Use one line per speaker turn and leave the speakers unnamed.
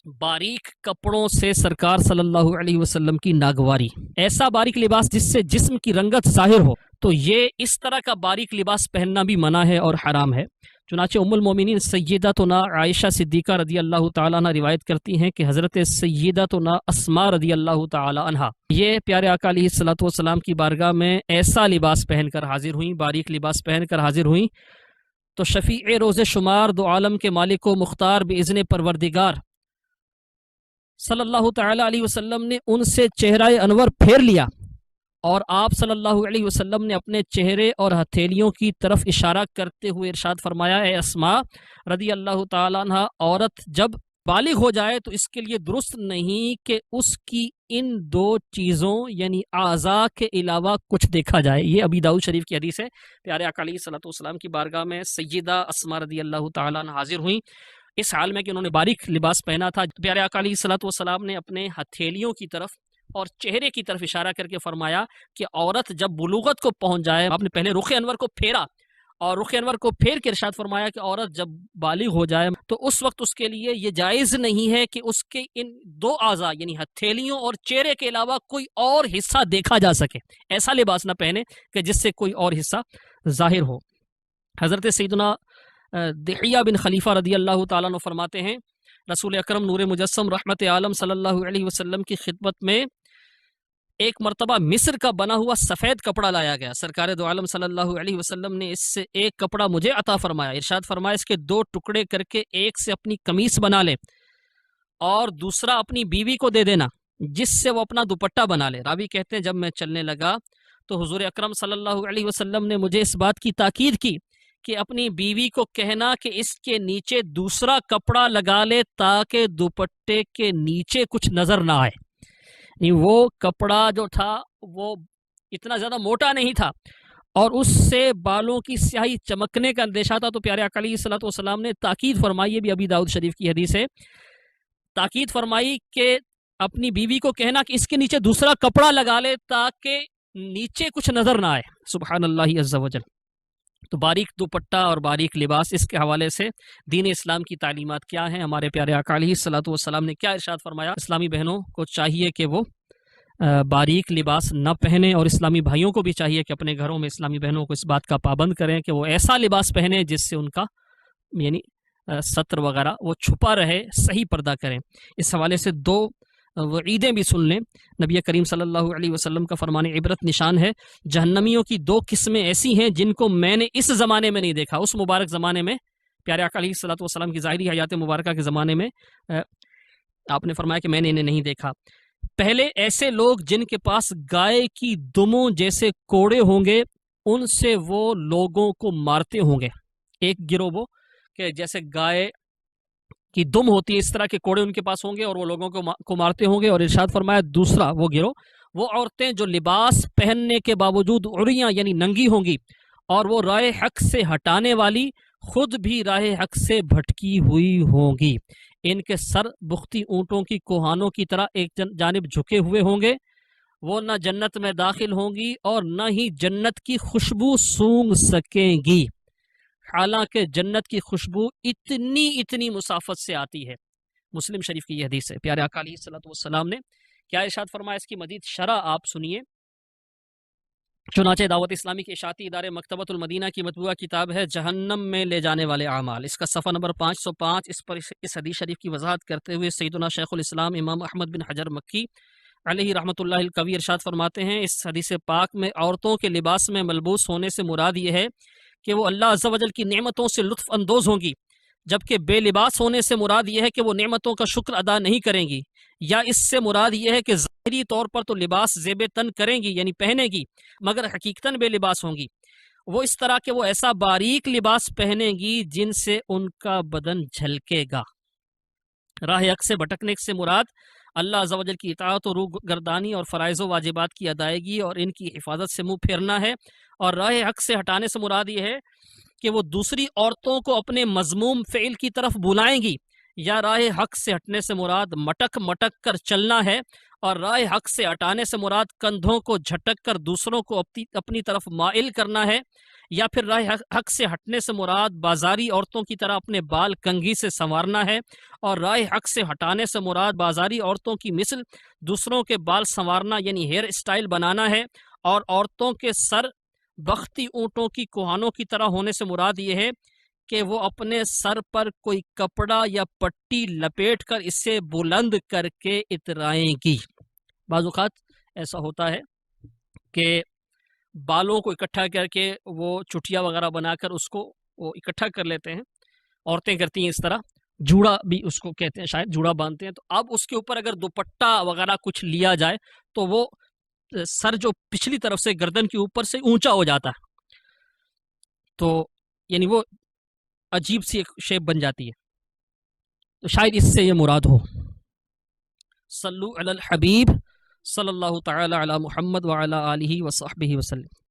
باریک کپڑوں سے سرکار صلی اللہ علیہ وسلم کی ناگواری، ایسا باریک لباس جس سے جسم کی رنگت ظاہر ہو، تو یہ اس طرح کا باریک لباس پہننا بھی منع ہے اور حرام ہے۔ چنانچہ ام المومنین سیدتنا عائشہ صدیقہ رضی اللہ تعالیٰ عنہ روایت کرتی ہیں کہ حضرت سیدتنا اسماء رضی اللہ تعالیٰ عنہ یہ پیارے آقا علیہ الصلوۃ والسلام کی بارگاہ میں ایسا لباس پہن کر حاضر ہوئیں، باریک لباس پہن کر حاضر ہوئیں، تو شفیع روز شمار دو عالم کے مالک و مختار باذن پروردگار صلی اللہ تعالیٰ علیہ وسلم نے ان سے چہرہ انور پھیر لیا، اور آپ صلی اللہ علیہ وسلم نے اپنے چہرے اور ہتھیلیوں کی طرف اشارہ کرتے ہوئے ارشاد فرمایا، اے اسماء رضی اللہ تعالیٰ عنہ، عورت جب بالغ ہو جائے تو اس کے لیے درست نہیں کہ اس کی ان دو چیزوں یعنی اعضاء کے علاوہ کچھ دیکھا جائے۔ یہ ابی داؤد شریف کی حدیث ہے۔ پیارے آقا علیہ الصلوۃ والسلام کی بارگاہ میں سیدہ اسماء رضی اللہ تعالیٰ عنہ حاضر ہوئیں، اس حال میں کہ انہوں نے باریک لباس پہنا تھا۔ پیارے آقا علیہ الصلوۃ والسلام نے اپنے ہتھیلیوں کی طرف اور چہرے کی طرف اشارہ کر کے فرمایا کہ عورت جب بلوغت کو پہنچ جائے، آپ نے پہلے رخ انور کو پھیرا اور رخ انور کو پھیر کے ارشاد فرمایا کہ عورت جب بالغ ہو جائے تو اس وقت اس کے لیے یہ جائز نہیں ہے کہ اس کے ان دو اعضاء یعنی ہتھیلیوں اور چہرے کے علاوہ کوئی اور حصہ دیکھا جا سکے، ایسا لباس نہ پہنے کہ جس سے کوئی اور حصہ ظاہر ہو۔ حضرت سیدنا دحیہ بن خلیفہ رضی اللہ تعالیٰ عنہ فرماتے ہیں، رسول اکرم نور مجسم رحمت عالم صلی اللہ علیہ وسلم کی خدمت میں ایک مرتبہ مصر کا بنا ہوا سفید کپڑا لایا گیا۔ سرکار دو عالم صلی اللہ علیہ وسلم نے اس سے ایک کپڑا مجھے عطا فرمایا، ارشاد فرمایا اس کے دو ٹکڑے کر کے ایک سے اپنی قمیص بنا لے اور دوسرا اپنی بیوی کو دے دینا جس سے وہ اپنا دوپٹہ بنا لے۔ راوی کہتے ہیں جب میں چلنے لگا تو حضور اکرم صلی اللہ علیہ وسلم نے مجھے اس بات کی تاکید کی کہ اپنی بیوی کو کہنا کہ اس کے نیچے دوسرا کپڑا لگا لے تاکہ دوپٹے کے نیچے کچھ نظر نہ آئے۔ وہ کپڑا جو تھا وہ اتنا زیادہ موٹا نہیں تھا اور اس سے بالوں کی سیاہی چمکنے کا اندیشہ تھا، تو پیارے آقا علیہ الصلوۃ والسلام نے تاکید فرمائی، یہ بھی ابی داؤد شریف کی حدیث ہے، تاکید فرمائی کہ اپنی بیوی کو کہنا کہ اس کے نیچے دوسرا کپڑا لگا لے تاکہ نیچے کچھ نظر نہ آئے۔ سبحان اللہ عز و جل۔ تو باریک دوپٹہ اور باریک لباس، اس کے حوالے سے دین اسلام کی تعلیمات کیا ہیں، ہمارے پیارے آقا علیہ الصلوۃ والسلام نے کیا ارشاد فرمایا۔ اسلامی بہنوں کو چاہیے کہ وہ باریک لباس نہ پہنے، اور اسلامی بھائیوں کو بھی چاہیے کہ اپنے گھروں میں اسلامی بہنوں کو اس بات کا پابند کریں کہ وہ ایسا لباس پہنے جس سے ان کا یعنی ستر وغیرہ وہ چھپا رہے، صحیح پردہ کریں۔ اس حوالے سے دو وعیدیں بھی سن لیں۔ نبی کریم صلی اللہ علیہ وسلم کا فرمان عبرت نشان ہے، جہنمیوں کی دو قسمیں ایسی ہیں جن کو میں نے اس زمانے میں نہیں دیکھا، اس مبارک زمانے میں، پیارے آقا علیہ الصلوۃ والسلام کی ظاہری حیات مبارکہ کے زمانے میں آپ نے فرمایا کہ میں نے انہیں نہیں دیکھا۔ پہلے ایسے لوگ جن کے پاس گائے کی دموں جیسے کوڑے ہوں گے، ان سے وہ لوگوں کو مارتے ہوں گے۔ ایک گروہ وہ کہ جیسے گائے کی دم ہوتی ہے اس طرح کے کوڑے ان کے پاس ہوں گے اور وہ لوگوں کو مارتے ہوں گے، اور ارشاد فرمایا دوسرا وہ گروہ وہ عورتیں جو لباس پہننے کے باوجود عریاں یعنی ننگی ہوں گی، اور وہ راہ حق سے ہٹانے والی خود بھی راہ حق سے بھٹکی ہوئی ہوں گی۔ ان کے سر بختی اونٹوں کی کوہانوں کی طرح ایک جانب جھکے ہوئے ہوں گے، وہ نہ جنت میں داخل ہوں گی اور نہ ہی جنت کی خوشبو سونگھ سکیں گی، حالانکہ جنت کی خوشبو اتنی مسافت سے آتی ہے۔ مسلم شریف کی یہ حدیث ہے۔ پیارے آقا علیہ الصلوۃ والسلام نے کیا ارشاد فرمایا، اس کی مزید شرح آپ سنیے۔ چنانچہ دعوت اسلامی کے اشاعتی ادارے مکتبۃ المدینہ کی مطبوعہ کتاب ہے جہنم میں لے جانے والے اعمال، اس کا صفحہ نمبر 505، اس پر اس حدیث شریف کی وضاحت کرتے ہوئے سیدنا شیخ الاسلام امام احمد بن حجر مکی علیہ رحمۃ اللہ القوی ارشاد فرماتے ہیں، اس حدیث پاک میں عورتوں کے لباس میں ملبوس ہونے سے مراد یہ ہے کہ وہ اللہ عز و جل کی نعمتوں سے لطف اندوز ہوں گی، جبکہ بے لباس ہونے سے مراد یہ ہے کہ وہ نعمتوں کا شکر ادا نہیں کریں گی، یا اس سے مراد یہ ہے کہ ظاہری طور پر تو لباس زیب تن کریں گی یعنی پہنے گی، مگر حقیقتاً بے لباس ہوں گی۔ وہ اس طرح کہ وہ ایسا باریک لباس پہنے گی جن سے ان کا بدن جھلکے گا۔ راہ حق سے بھٹکنے سے مراد اللہ عز و جل کی اطاعت و روح گردانی اور فرائض و واجبات کی ادائیگی اور ان کی حفاظت سے منہ پھیرنا ہے، اور راہ حق سے ہٹانے سے مراد یہ ہے کہ وہ دوسری عورتوں کو اپنے مذموم فعل کی طرف بلائیں گی، یا راہ حق سے ہٹنے سے مراد مٹک مٹک کر چلنا ہے، اور راہ حق سے ہٹانے سے مراد کندھوں کو جھٹک کر دوسروں کو اپنی طرف مائل کرنا ہے، یا پھر راہ حق سے ہٹنے سے مراد بازاری عورتوں کی طرح اپنے بال کنگھی سے سنوارنا ہے، اور راہ حق سے ہٹانے سے مراد بازاری عورتوں کی مثل دوسروں کے بال سنوارنا یعنی ہیئر اسٹائل بنانا ہے، اور عورتوں کے سر بختی اونٹوں کی کوہانوں کی طرح ہونے سے مراد یہ ہے کہ وہ اپنے سر پر کوئی کپڑا یا پٹی لپیٹ کر اسے بلند کر کے اترائیں گی۔ بعض اوقات ایسا ہوتا ہے کہ بالوں کو اکٹھا کر کے وہ چٹیا وغیرہ بنا کر اس کو وہ اکٹھا کر لیتے ہیں، عورتیں کرتی ہیں اس طرح، جوڑا بھی اس کو کہتے ہیں، شاید جوڑا باندھتے ہیں۔ تو اب اس کے اوپر اگر دوپٹہ وغیرہ کچھ لیا جائے تو وہ سر جو پچھلی طرف سے گردن کے اوپر سے اونچا ہو جاتا ہے، تو یعنی وہ عجیب سی ایک شیپ بن جاتی ہے، تو شاید اس سے یہ مراد ہو۔ صلو علی الحبیب صلی اللہ تعالی علی محمد وعلی آلہ وصحبہ وسلم۔